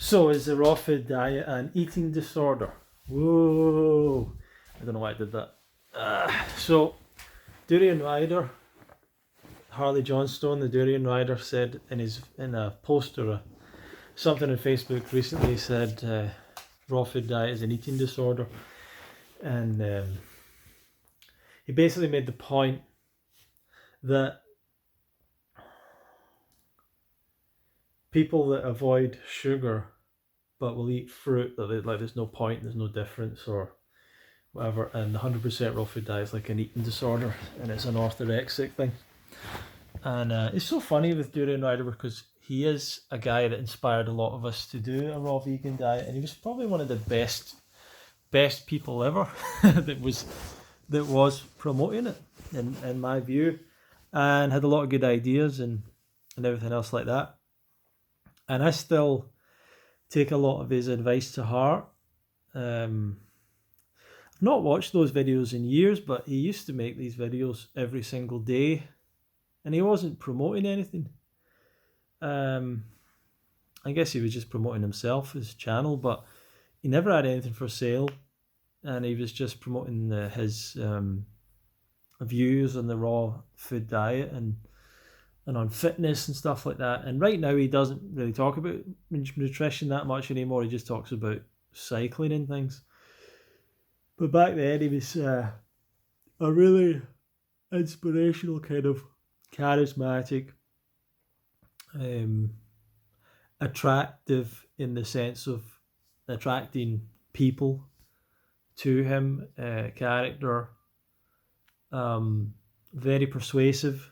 So is the raw food diet an eating disorder? Whoa! I don't know why I did that. So Durian Rider, Harley Johnstone, the Durian Rider, said in a post or something on Facebook recently, said raw food diet is an eating disorder, and he basically made the point that people that avoid sugar but will eat fruit, that like there's no point, there's no difference, or whatever, and 100% raw food diet is like an eating disorder, and it's an orthorexic thing. And it's so funny with Durian Rider because he is a guy that inspired a lot of us to do a raw vegan diet, and he was probably one of the best people ever that was promoting it, in my view, and had a lot of good ideas and everything else like that. And I still take a lot of his advice to heart. I've not watched those videos in years, but he used to make these videos every single day, and he wasn't promoting anything. I guess he was just promoting himself, his channel, but he never had anything for sale, and he was just promoting his views on the raw food diet and on fitness and stuff like that. And right now he doesn't really talk about nutrition that much anymore. He just talks about cycling and things. But back then he was a really inspirational, kind of charismatic, attractive in the sense of attracting people to him, character, very persuasive.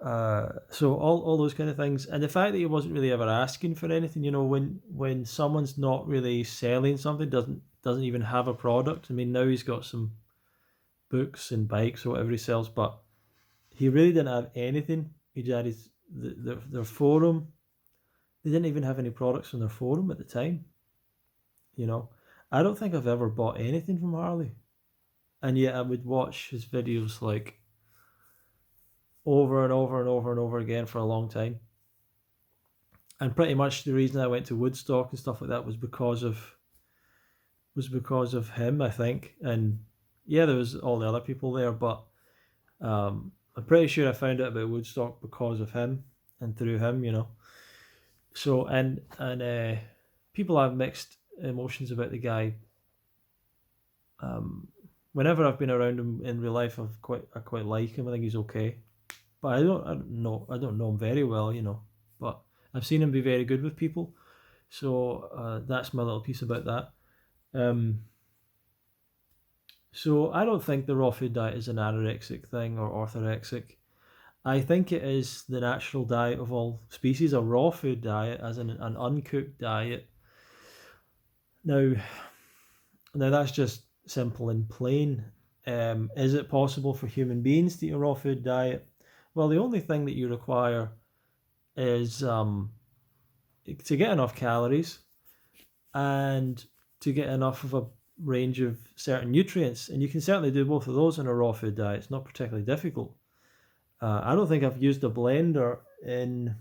So all those kind of things, and the fact that he wasn't really ever asking for anything, when someone's not really selling something, doesn't even have a product. I mean, now he's got some books and bikes or whatever he sells, but he really didn't have anything. He had their forum. They didn't even have any products on their forum at the time. I don't think I've ever bought anything from Harley, and yet I would watch his videos like over and over and over and over again for a long time. And pretty much the reason I went to Woodstock and stuff like that was because of him, I think. And yeah, there was all the other people there, but I'm pretty sure I found out about Woodstock because of him and through him, So and people have mixed emotions about the guy. Whenever I've been around him in real life, I quite like him. I think he's okay. But I don't know him very well, But I've seen him be very good with people, so that's my little piece about that. So I don't think the raw food diet is an anorexic thing or orthorexic. I think it is the natural diet of all species, a raw food diet, as an uncooked diet. Now that's just simple and plain. Is it possible for human beings to eat a raw food diet? Well, the only thing that you require is to get enough calories and to get enough of a range of certain nutrients. And you can certainly do both of those in a raw food diet. It's not particularly difficult. I don't think I've used a blender in...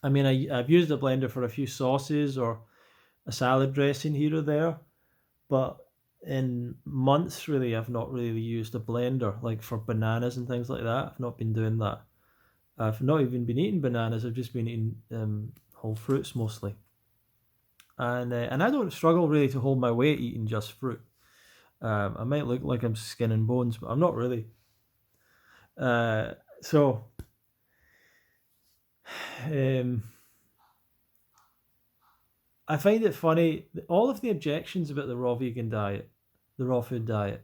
I mean, I've used a blender for a few sauces or a salad dressing here or there, but in months, really, I've not really used a blender, like for bananas and things like that. I've not been doing that. I've not even been eating bananas. I've just been eating whole fruits mostly. And I don't struggle really to hold my weight eating just fruit. I might look like I'm skin and bones, but I'm not really. So I find it funny, all of the objections about the raw vegan diet, the raw food diet,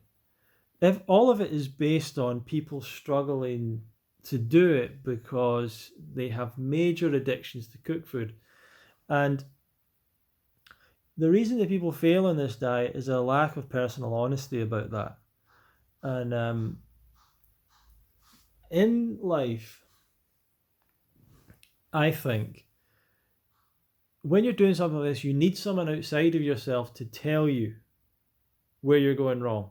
if all of it is based on people struggling to do it because they have major addictions to cook food. And the reason that people fail in this diet is a lack of personal honesty about that. And in life, I think, when you're doing something like this, you need someone outside of yourself to tell you where you're going wrong,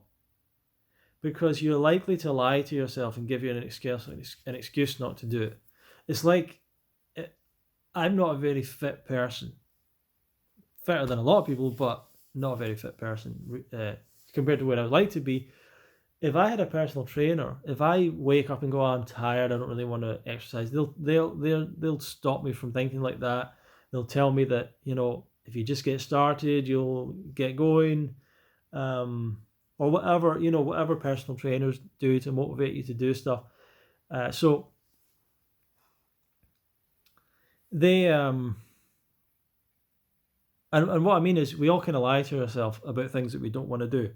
because you're likely to lie to yourself and give you an excuse not to do it. It's like I'm not a very fit person. Fitter than a lot of people, but not a very fit person compared to where I would like to be. If I had a personal trainer, if I wake up and go, oh, I'm tired, I don't really want to exercise, they'll stop me from thinking like that. They'll tell me that, if you just get started, you'll get going, or whatever, whatever personal trainers do to motivate you to do stuff. So they and what I mean is we all kind of lie to ourselves about things that we don't want to do,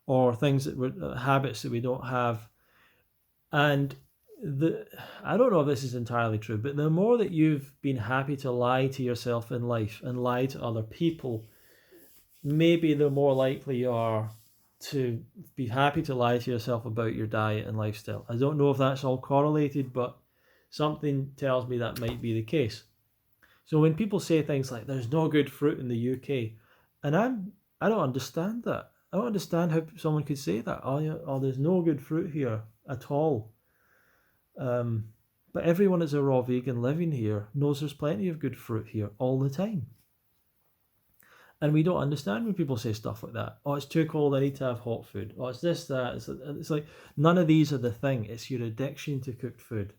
or things that we're habits that we don't have. And I don't know if this is entirely true, but the more that you've been happy to lie to yourself in life and lie to other people, maybe the more likely you are to be happy to lie to yourself about your diet and lifestyle. I don't know if that's all correlated, but something tells me that might be the case. So when people say things like there's no good fruit in the UK, and I don't understand that. I don't understand how someone could say that. Oh, there's no good fruit here at all. But everyone that's a raw vegan living here knows there's plenty of good fruit here all the time. And we don't understand when people say stuff like that. Oh, it's too cold, I need to have hot food. Oh, it's this, that. It's like none of these are the thing. It's your addiction to cooked food.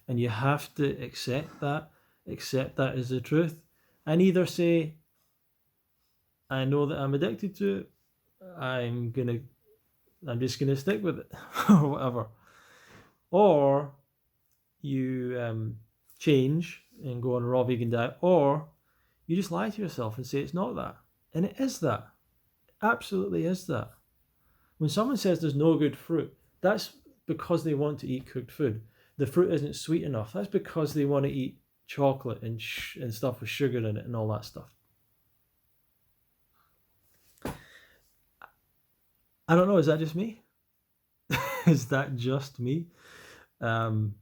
And you have to accept that as the truth. And either say, I know that I'm addicted to it, I'm just gonna stick with it, or whatever. Or you change and go on a raw vegan diet, or you just lie to yourself and say it's not that. And it is that. It absolutely is that. When someone says there's no good fruit, that's because they want to eat cooked food. The fruit isn't sweet enough. That's because they want to eat chocolate and stuff with sugar in it and all that stuff. I don't know, is that just me? Is that just me? But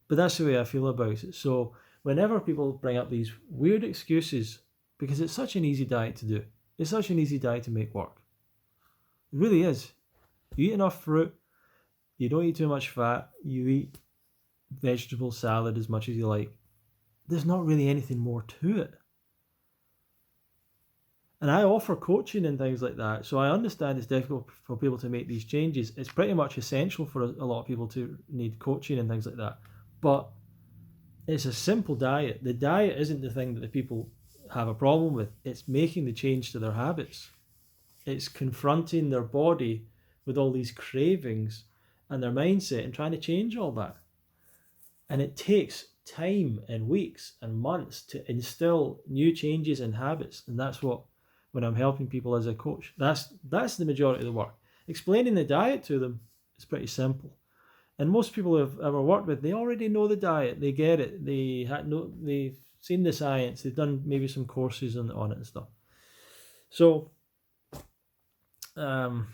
that's the way I feel about it. So whenever people bring up these weird excuses, because it's such an easy diet to do, it's such an easy diet to make work. It really is. You eat enough fruit, you don't eat too much fat, you eat vegetable salad as much as you like. There's not really anything more to it. And I offer coaching and things like that, so I understand it's difficult for people to make these changes. It's pretty much essential for a lot of people to need coaching and things like that. But it's a simple diet. The diet isn't the thing that the people have a problem with. It's making the change to their habits. It's confronting their body with all these cravings and their mindset and trying to change all that. And it takes time and weeks and months to instill new changes and habits. And that's what, when I'm helping people as a coach, that's the majority of the work. Explaining the diet to them is pretty simple. And most people I've ever worked with, they already know the diet. They get it. They've seen the science. They've done maybe some courses on it and stuff. So, and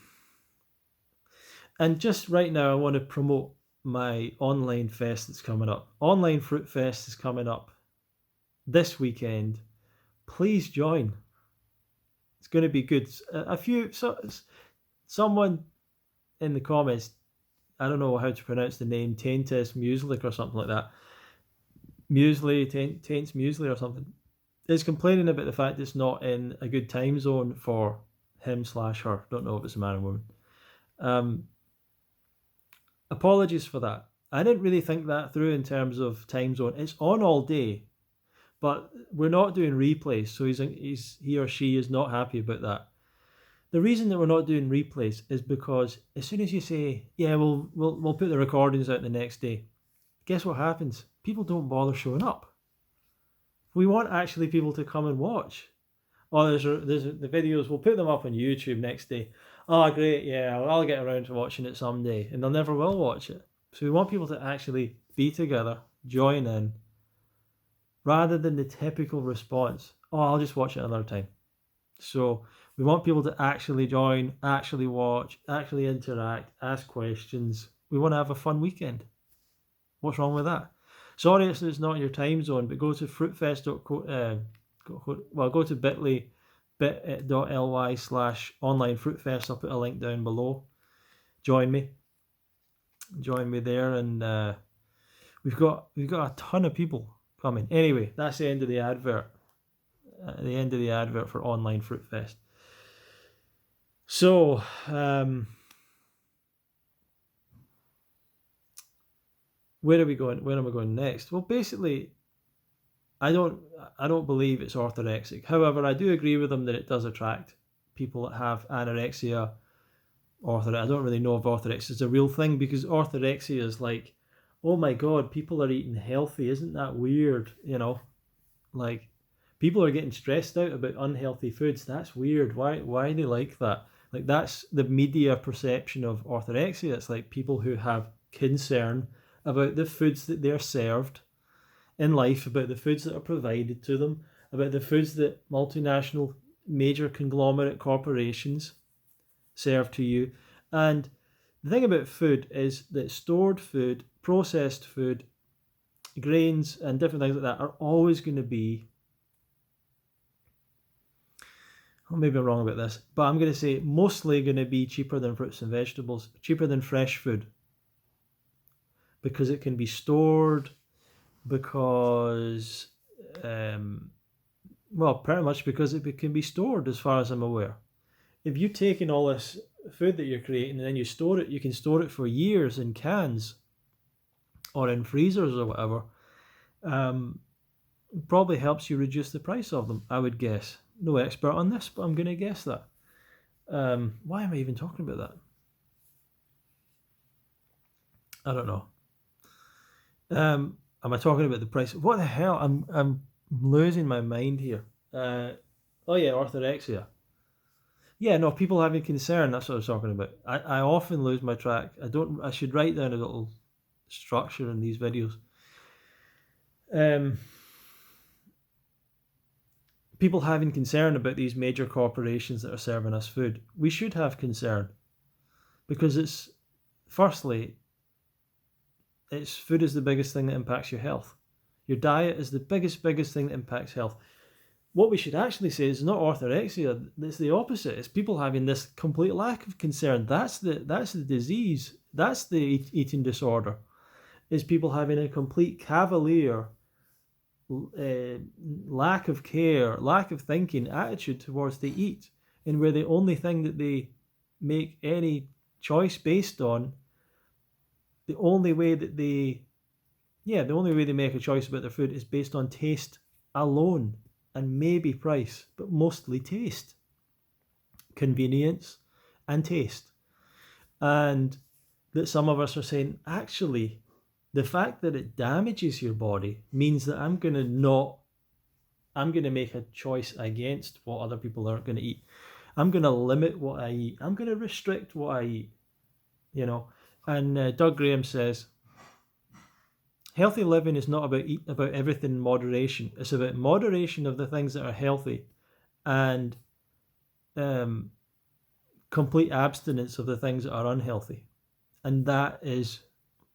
just right now, I want to promote my online fest that's coming up. Online Fruitfest is coming up this weekend. Please join. It's going to be good. Someone in the comments, I don't know how to pronounce the name, Taintes Muesli or something like that. Taints Muesli or something, is complaining about the fact it's not in a good time zone for him/her. Don't know if it's a man or woman. Apologies for that. I didn't really think that through in terms of time zone. It's on all day, but we're not doing replays, so he or she is not happy about that. The reason that we're not doing replays is because as soon as you say, yeah, we'll put the recordings out the next day, guess what happens? People don't bother showing up. We want actually people to come and watch. Oh, there's the videos, we'll put them up on YouTube next day. Oh, great, yeah, I'll get around to watching it someday. And they'll never will watch it. So we want people to actually be together, join in, rather than the typical response, oh, I'll just watch it another time. So we want people to actually join, actually watch, actually interact, ask questions. We want to have a fun weekend. What's wrong with that? Sorry it's not your time zone, but go to fruitfest.co, go to bit.ly/online fruitfest. I'll put a link down below. Join me there, and we've got a ton of people coming. Anyway, that's the end of the advert. The end of the advert for Online Fruitfest. So, where are we going? Where am I going next? Well, basically, I don't believe it's orthorexic. However, I do agree with them that it does attract people that have anorexia. I don't really know if orthorexia is a real thing, because orthorexia is like, oh my god, people are eating healthy. Isn't that weird? You know, like people are getting stressed out about unhealthy foods. That's weird. Why are they like that? Like that's the media perception of orthorexia. It's like people who have concern about the foods that they're served in life, about the foods that are provided to them, about the foods that multinational major conglomerate corporations serve to you. And the thing about food is that stored food, processed food, grains and different things like that are always going to be, well, maybe I'm wrong about this, but I'm going to say mostly going to be cheaper than fruits and vegetables, cheaper than fresh food, because it can be stored, because well, pretty much because it can be stored, as far as I'm aware. If you take in all this food that you're creating and then you store it, you can store it for years in cans or in freezers or whatever. Probably helps you reduce the price of them, I would guess. No expert on this, but I'm going to guess that. Why am I even talking about that? I don't know. Am I talking about the price? What the hell? I'm losing my mind here. Oh yeah, orthorexia. Yeah, no, people having concern. That's what I was talking about. I often lose my track. I should write down a little structure in these videos. People having concern about these major corporations that are serving us food. We should have concern, because firstly, food is the biggest thing that impacts your health. Your diet is the biggest thing that impacts health. What we should actually say is not orthorexia, it's the opposite. It's people having this complete lack of concern. That's the disease. That's the eating disorder. Is people having a complete cavalier, lack of care, lack of thinking attitude towards they eat, and where the only thing that they make any choice based on, the only way they make a choice about their food is based on taste alone, and maybe price, but mostly taste, convenience and taste. And that some of us are saying, actually, the fact that it damages your body means that I'm going to make a choice against what other people aren't going to eat. I'm going to limit what I eat. I'm going to restrict what I eat, you know. And Doug Graham says, healthy living is not about everything in moderation. It's about moderation of the things that are healthy, and complete abstinence of the things that are unhealthy. And that is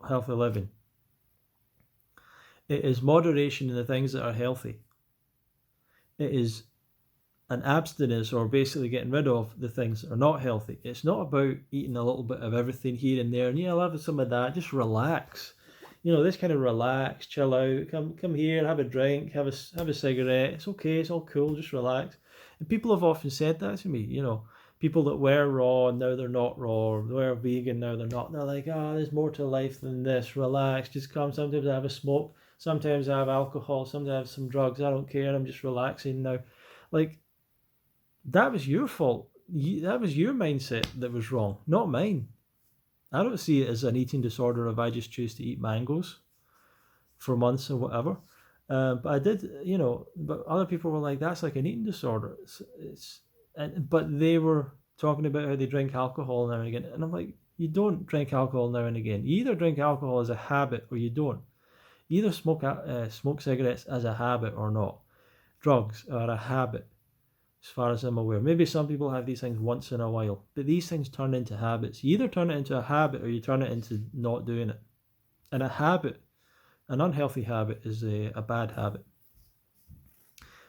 healthy living. It is moderation in the things that are healthy. It is an abstinence, or basically getting rid of the things that are not healthy. It's not about eating a little bit of everything here and there, and yeah, I'll have some of that. Just relax. You know, this kind of relax, chill out, come here, have a drink, have a cigarette. It's okay, it's all cool, just relax. And people have often said that to me, you know, people that were raw and now they're not raw, or were vegan, now they're not. And they're like, there's more to life than this, relax, just come. Sometimes I have a smoke, sometimes I have alcohol, sometimes I have some drugs, I don't care, I'm just relaxing now. Like, that was your fault. That was your mindset that was wrong, not mine. I don't see it as an eating disorder if I just choose to eat mangoes for months or whatever. But I did, you know, but other people were like, that's like an eating disorder. But they were talking about how they drink alcohol now and again. And I'm like, you don't drink alcohol now and again. You either drink alcohol as a habit or you don't. You either smoke cigarettes as a habit or not. Drugs are a habit, as far as I'm aware. Maybe some people have these things once in a while, but these things turn into habits. You either turn it into a habit or you turn it into not doing it. And a habit, an unhealthy habit, is a bad habit.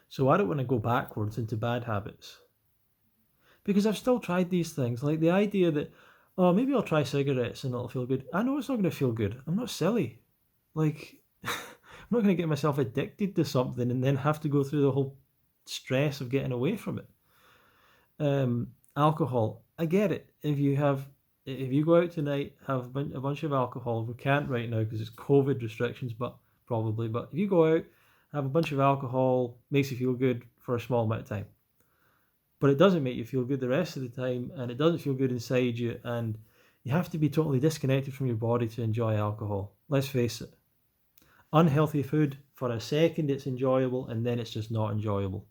So I don't want to go backwards into bad habits, because I've still tried these things. Like the idea that, maybe I'll try cigarettes and it'll feel good. I know it's not going to feel good. I'm not silly. Like, not going to get myself addicted to something and then have to go through the whole stress of getting away from it. Alcohol, I get it. If you go out tonight, have a bunch of alcohol. We can't right now because it's COVID restrictions, but if you go out, have a bunch of alcohol, makes you feel good for a small amount of time. But it doesn't make you feel good the rest of the time, and it doesn't feel good inside you, and you have to be totally disconnected from your body to enjoy alcohol. Let's face it. Unhealthy food, for a second it's enjoyable, and then it's just not enjoyable.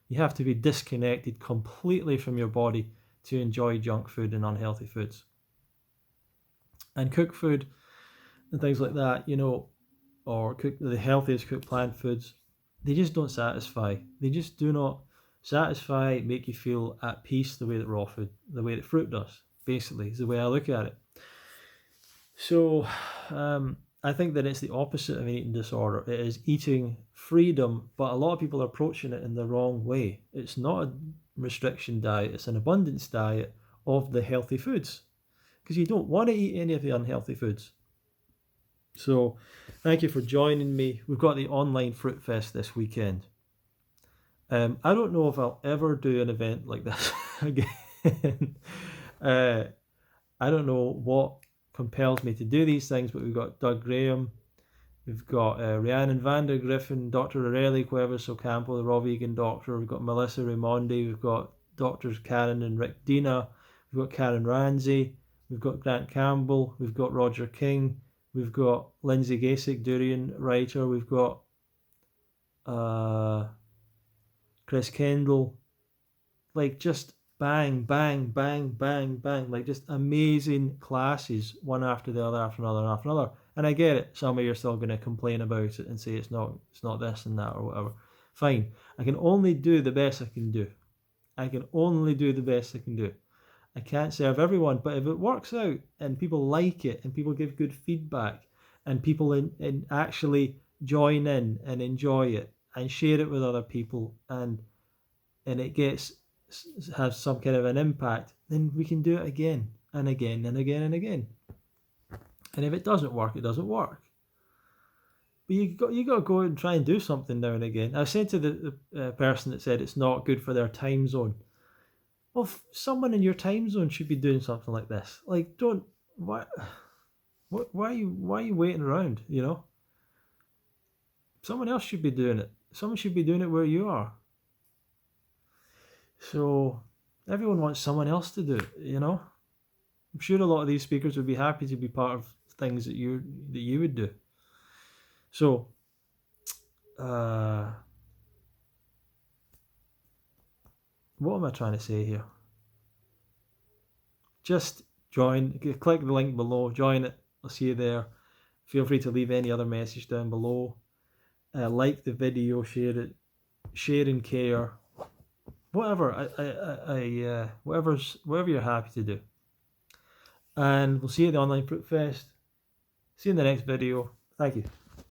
You have to be disconnected completely from your body to enjoy junk food and unhealthy foods. And cooked food and things like that, or the healthiest cooked plant foods, they just don't satisfy. They just do not satisfy, make you feel at peace the way that raw food, the way that fruit does, basically, is the way I look at it. So I think that it's the opposite of an eating disorder. It is eating freedom, but a lot of people are approaching it in the wrong way. It's not a restriction diet, it's an abundance diet of the healthy foods, because you don't want to eat any of the unhealthy foods. So thank you for joining me. We've got the Online Fruitfest this weekend. I don't know if I'll ever do an event like this again. I don't know what compels me to do these things, but we've got Doug Graham, we've got Rhiannon Vandergriffen, Dr. Aurelie Cuevas Ocampo, the raw vegan doctor, we've got Melissa Raimondi, we've got Doctors Karen and Rick Dina, we've got Karen Ramsey, we've got Grant Campbell, we've got Roger King, we've got Lindsay Gasick, Durian writer, we've got Chris Kendall, like just bang, bang, bang, bang, bang, like just amazing classes, one after the other, after another, after another. And I get it, some of you are still going to complain about it and say it's not this and that or whatever. Fine, I can only do the best I can do. I can't serve everyone, but if it works out and people like it and people give good feedback and people actually join in and enjoy it and share it with other people and it has some kind of an impact, then we can do it again and again and again and again. And if it doesn't work, it doesn't work. But you got to go and try and do something now and again. I said to the person that said it's not good for their time zone. Well, someone in your time zone should be doing something like this. Like, why are you waiting around? Someone else should be doing it. Someone should be doing it where you are. So everyone wants someone else to do it. I'm sure a lot of these speakers would be happy to be part of things that you would do. So what am I trying to say here? Just join, click the link below, join it. I'll see you there. Feel free to leave any other message down below. Like the video, share it, share and care. Whatever, whatever you're happy to do. And we'll see you at the Online Fruitfest. See you in the next video. Thank you.